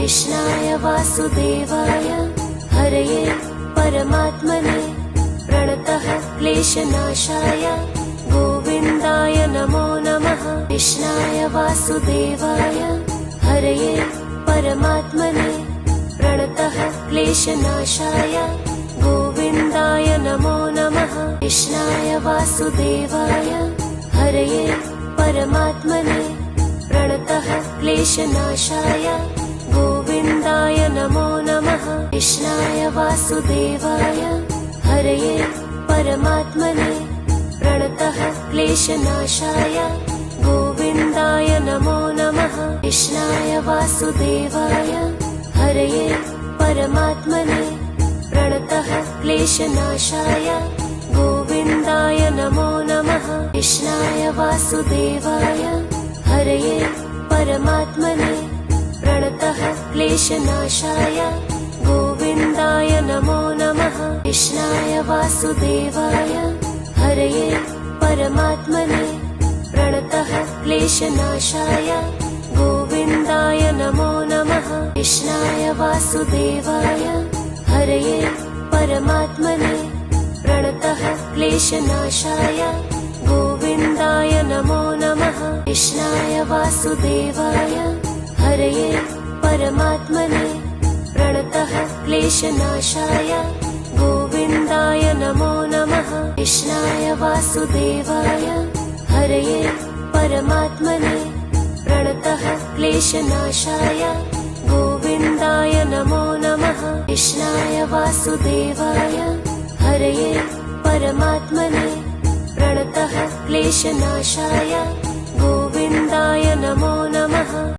कृष्णाय वासुदेवाय हरये परमात्मने प्रणतः क्लेशनाशाय गोविन्दाय नमो नमः। कृष्णाय वासुदेवाय हरये परमात्मने प्रणतः क्लेशनाशाय गोविन्दाय नमो नमः। कृष्णाय वासुदेवाय हरये परमात्मने प्रणतः क्लेशनाशाय गोविन्दाय नमो नमः। कृष्णाय वासुदेवाय हरये परमात्मने प्रणतः क्लेशनाशाय गोविन्दाय नमो नमः। कृष्णाय वासुदेवाय हरये परमात्मने प्रणतः क्लेशनाशाय गोविन्दाय नमो नमः। कृष्णाय वासुदेवाय हरये परमात्मने प्रणतः क्लेशनाशाय गोविन्दाय नमो नमः। कृष्णाय वासुदेवाय हरये परमात्मने प्रणतः क्लेशनाशाय गोविन्दाय नमो नमः। कृष्णाय वासुदेवाय हरये परमात्मने प्रणतः क्लेशनाशाय गोविन्दाय नमो नमः। कृष्णाय वासुदेवाय हरये परमात्मने प्रणतः क्लेशनाशाय गोविन्दाय नमो नमः। कृष्णाय वासुदेवाय हरये परमात्मने प्रणतः क्लेशनाशाय गोविन्दाय नमो नमः। कृष्णाय वासुदेवाय हरये परमात्मने प्रणतः क्लेशनाशाय गोविन्दाय नमो नमः।